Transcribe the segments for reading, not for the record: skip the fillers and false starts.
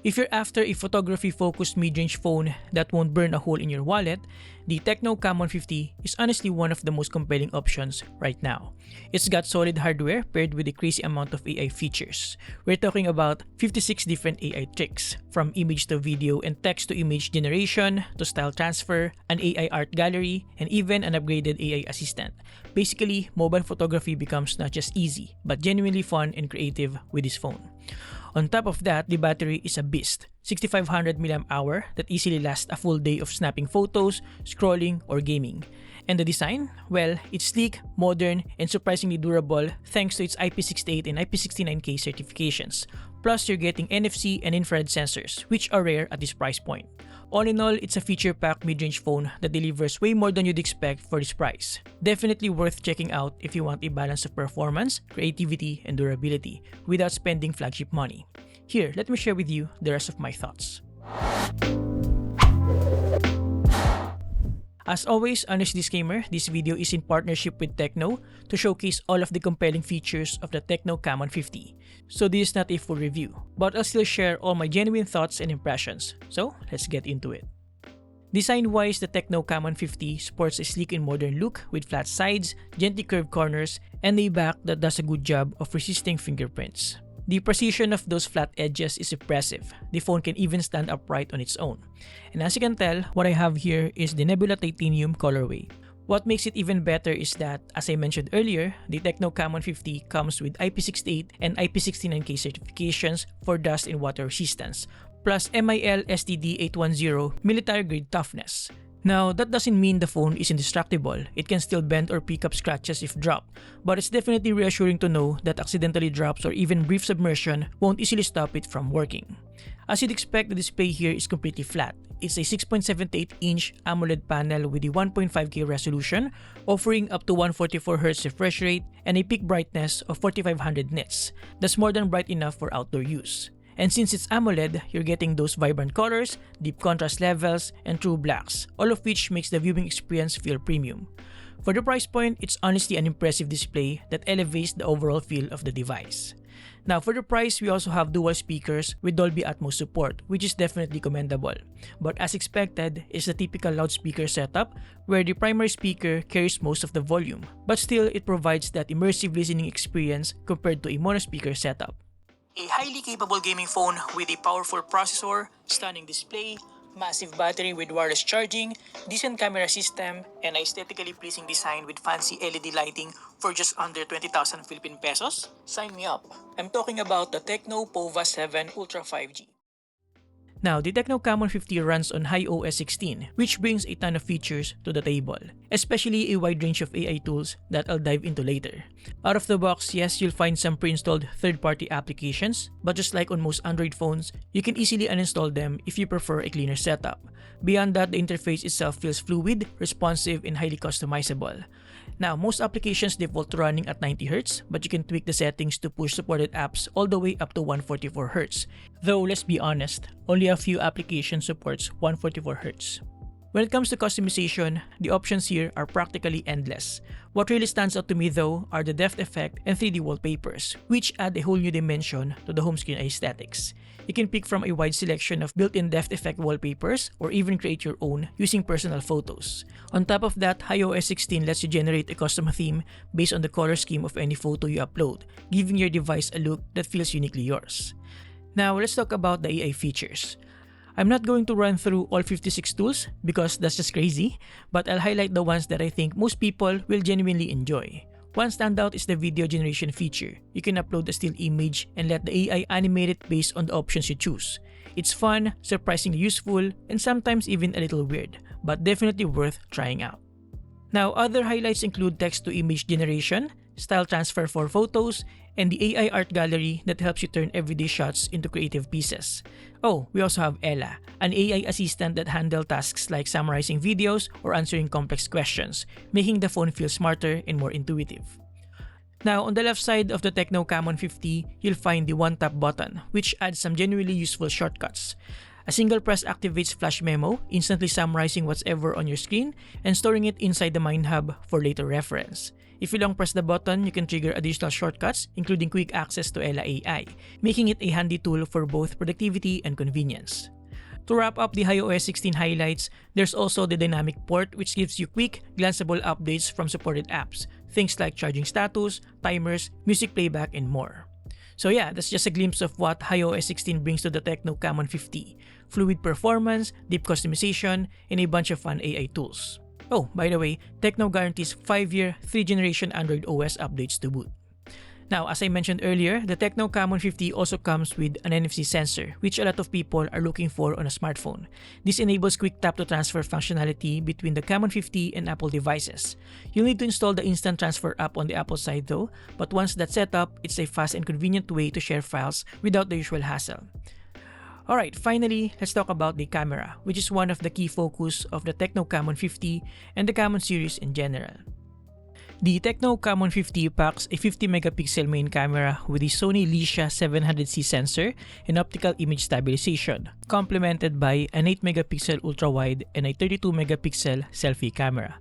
If you're after a photography-focused mid-range phone that won't burn a hole in your wallet, the TECNO CAMON 50 is honestly one of the most compelling options right now. It's got solid hardware paired with a crazy amount of AI features. We're talking about 56 different AI tricks, from image to video and text to image generation, to style transfer, an AI art gallery, and even an upgraded AI assistant. Basically, mobile photography becomes not just easy, but genuinely fun and creative with this phone. On top of that, the battery is a beast, 6500 mAh that easily lasts a full day of snapping photos, scrolling, or gaming. And the design? Well, it's sleek, modern, and surprisingly durable thanks to its IP68 and IP69K certifications. Plus, you're getting NFC and infrared sensors, which are rare at this price point. All in all, it's a feature-packed mid-range phone that delivers way more than you'd expect for this price. Definitely worth checking out if you want a balance of performance, creativity, and durability without spending flagship money. Here, let me share with you the rest of my thoughts. As always, honest disclaimer, this video is in partnership with TECNO to showcase all of the compelling features of the TECNO CAMON 50. So this is not a full review, but I'll still share all my genuine thoughts and impressions. So let's get into it. Design-wise, the TECNO CAMON 50 sports a sleek and modern look with flat sides, gently curved corners, and a back that does a good job of resisting fingerprints. The precision of those flat edges is impressive. The phone can even stand upright on its own. And as you can tell, what I have here is the Nebula Titanium colorway. What makes it even better is that, as I mentioned earlier, the TECNO CAMON 50 comes with IP68 and IP69K certifications for dust and water resistance, plus MIL STD 810 military-grade toughness. Now, that doesn't mean the phone is indestructible. It can still bend or pick up scratches if dropped, but it's definitely reassuring to know that accidentally drops or even brief submersion won't easily stop it from working. As you'd expect, the display here is completely flat. It's a 6.78-inch AMOLED panel with a 1.5K resolution, offering up to 144Hz refresh rate and a peak brightness of 4500 nits. That's more than bright enough for outdoor use. And since it's AMOLED, you're getting those vibrant colors, deep contrast levels, and true blacks, all of which makes the viewing experience feel premium. For the price point, it's honestly an impressive display that elevates the overall feel of the device. Now, for the price, we also have dual speakers with Dolby Atmos support, which is definitely commendable. But as expected, it's the typical loudspeaker setup where the primary speaker carries most of the volume, but still it provides that immersive listening experience compared to a monospeaker setup. A highly capable gaming phone with a powerful processor, stunning display, massive battery with wireless charging, decent camera system, and aesthetically pleasing design with fancy LED lighting for just under 20,000 Philippine pesos? Sign me up. I'm talking about the TECNO POVA 7 Ultra 5G. Now, the TECNO CAMON 50 runs on HiOS 16, which brings a ton of features to the table, especially a wide range of AI tools that I'll dive into later. Out of the box, yes, you'll find some pre-installed third-party applications, but just like on most Android phones, you can easily uninstall them if you prefer a cleaner setup. Beyond that, the interface itself feels fluid, responsive, and highly customizable. Now, most applications default running at 90Hz, but you can tweak the settings to push supported apps all the way up to 144Hz. Though, let's be honest, only a few applications supports 144Hz. When it comes to customization, the options here are practically endless. What really stands out to me though are the depth effect and 3D wallpapers, which add a whole new dimension to the home screen aesthetics. You can pick from a wide selection of built-in depth effect wallpapers or even create your own using personal photos. On top of that, HiOS 16 lets you generate a custom theme based on the color scheme of any photo you upload, giving your device a look that feels uniquely yours. Now, let's talk about the AI features. I'm not going to run through all 56 tools because that's just crazy, but I'll highlight the ones that I think most people will genuinely enjoy. One standout is the video generation feature. You can upload a still image and let the AI animate it based on the options you choose. It's fun, surprisingly useful, and sometimes even a little weird, but definitely worth trying out. Now, other highlights include text-to-image generation, style transfer for photos, and the AI art gallery that helps you turn everyday shots into creative pieces. Oh, we also have Ella, an AI assistant that handles tasks like summarizing videos or answering complex questions, making the phone feel smarter and more intuitive. Now, on the left side of the TECNO CAMON 50, you'll find the one-tap button, which adds some genuinely useful shortcuts. A single press activates Flash Memo, instantly summarizing what's ever on your screen and storing it inside the Mind Hub for later reference. If you long press the button, you can trigger additional shortcuts, including quick access to Ella AI, making it a handy tool for both productivity and convenience. To wrap up the iOS 16 highlights, there's also the dynamic port, which gives you quick, glanceable updates from supported apps, things like charging status, timers, music playback, and more. So yeah, that's just a glimpse of what iOS 16 brings to the TECNO CAMON 50. Fluid performance, deep customization, and a bunch of fun AI tools. Oh, by the way, TECNO guarantees 5-year, 3-generation Android OS updates to boot. Now, as I mentioned earlier, the TECNO CAMON 50 also comes with an NFC sensor, which a lot of people are looking for on a smartphone. This enables quick tap-to-transfer functionality between the CAMON 50 and Apple devices. You'll need to install the Instant Transfer app on the Apple side though, but once that's set up, it's a fast and convenient way to share files without the usual hassle. Alright, finally, let's talk about the camera, which is one of the key focus of the TECNO CAMON 50 and the CAMON series in general. The TECNO CAMON 50 packs a 50-megapixel main camera with a Sony Lesia 700C sensor and optical image stabilization, complemented by an 8-megapixel ultra-wide and a 32-megapixel selfie camera.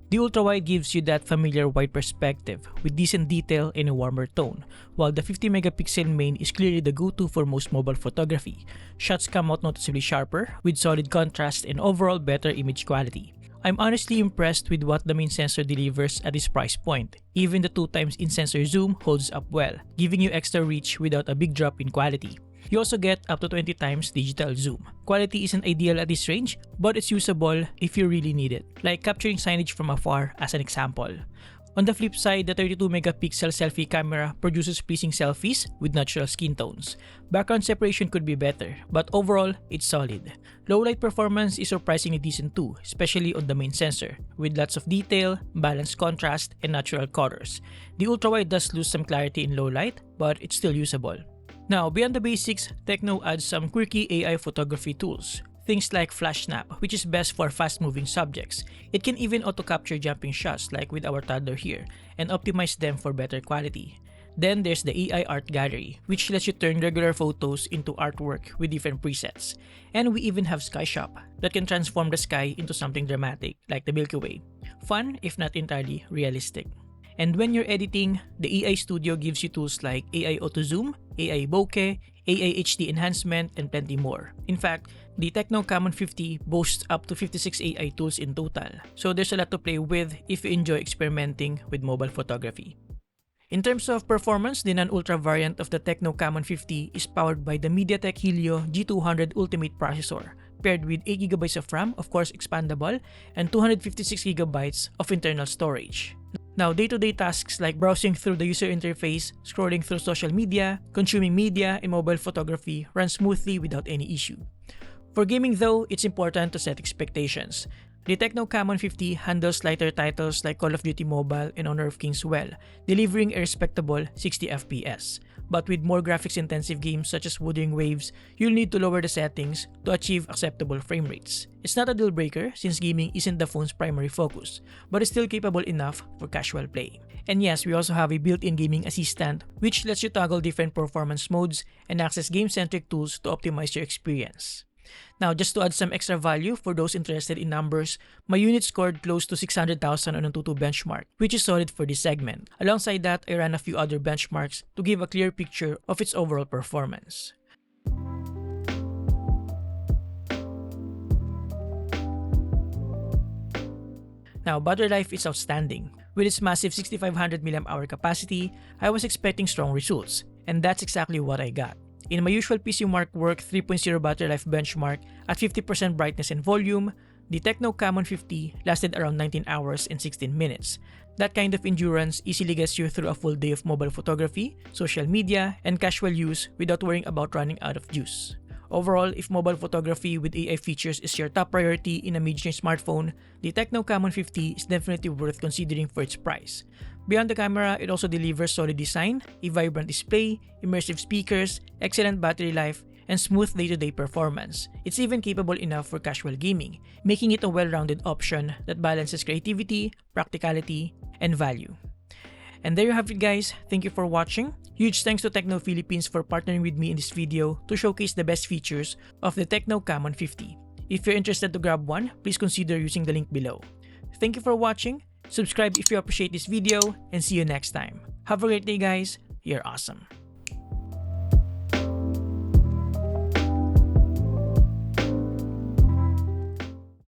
The ultra-wide gives you that familiar wide perspective with decent detail and a warmer tone, while the 50-megapixel main is clearly the go-to for most mobile photography. Shots come out noticeably sharper, with solid contrast and overall better image quality. I'm honestly impressed with what the main sensor delivers at this price point. Even the 2x in-sensor zoom holds up well, giving you extra reach without a big drop in quality. You also get up to 20 times digital zoom. Quality isn't ideal at this range, but it's usable if you really need it, like capturing signage from afar as an example. On the flip side, the 32-megapixel selfie camera produces pleasing selfies with natural skin tones. Background separation could be better, but overall, it's solid. Low light performance is surprisingly decent too, especially on the main sensor, with lots of detail, balanced contrast, and natural colors. The ultrawide does lose some clarity in low light, but it's still usable. Now, beyond the basics, TECNO adds some quirky AI photography tools. Things like Flash Snap, which is best for fast-moving subjects. It can even auto-capture jumping shots like with our toddler here, and optimize them for better quality. Then there's the AI Art Gallery, which lets you turn regular photos into artwork with different presets. And we even have Sky Shop, that can transform the sky into something dramatic, like the Milky Way. Fun, if not entirely realistic. And when you're editing, the AI Studio gives you tools like AI Auto Zoom, AI Bokeh, AI HD Enhancement, and plenty more. In fact, the TECNO CAMON 50 boasts up to 56 AI tools in total, so there's a lot to play with if you enjoy experimenting with mobile photography. In terms of performance, the non-ultra variant of the TECNO CAMON 50 is powered by the MediaTek Helio G200 Ultimate processor, paired with 8GB of RAM, of course expandable, and 256GB of internal storage. Now, day-to-day tasks like browsing through the user interface, scrolling through social media, consuming media, and mobile photography run smoothly without any issue. For gaming though, it's important to set expectations. The TECNO CAMON 50 handles lighter titles like Call of Duty Mobile and Honor of Kings well, delivering a respectable 60 FPS. But with more graphics-intensive games such as Wuthering Waves, you'll need to lower the settings to achieve acceptable frame rates. It's not a deal breaker since gaming isn't the phone's primary focus, but it's still capable enough for casual play. And yes, we also have a built-in gaming assistant which lets you toggle different performance modes and access game-centric tools to optimize your experience. Now, just to add some extra value for those interested in numbers, my unit scored close to 600,000 on Antutu benchmark, which is solid for this segment. Alongside that, I ran a few other benchmarks to give a clear picture of its overall performance. Now, battery life is outstanding. With its massive 6500 mAh capacity, I was expecting strong results, and that's exactly what I got. In my usual PC Mark Work 3.0 battery life benchmark at 50% brightness and volume, the TECNO CAMON 50 lasted around 19 hours and 16 minutes. That kind of endurance easily gets you through a full day of mobile photography, social media, and casual use without worrying about running out of juice. Overall, if mobile photography with AI features is your top priority in a mid-range smartphone, the TECNO CAMON 50 is definitely worth considering for its price. Beyond the camera, it also delivers solid design, a vibrant display, immersive speakers, excellent battery life, and smooth day-to-day performance. It's even capable enough for casual gaming, making it a well-rounded option that balances creativity, practicality, and value. And there you have it guys, thank you for watching. Huge thanks to TECNO Philippines for partnering with me in this video to showcase the best features of the TECNO CAMON 50. If you're interested to grab one, please consider using the link below. Thank you for watching, Subscribe if you appreciate this video, and see you next time. Have a great day, guys. You're awesome.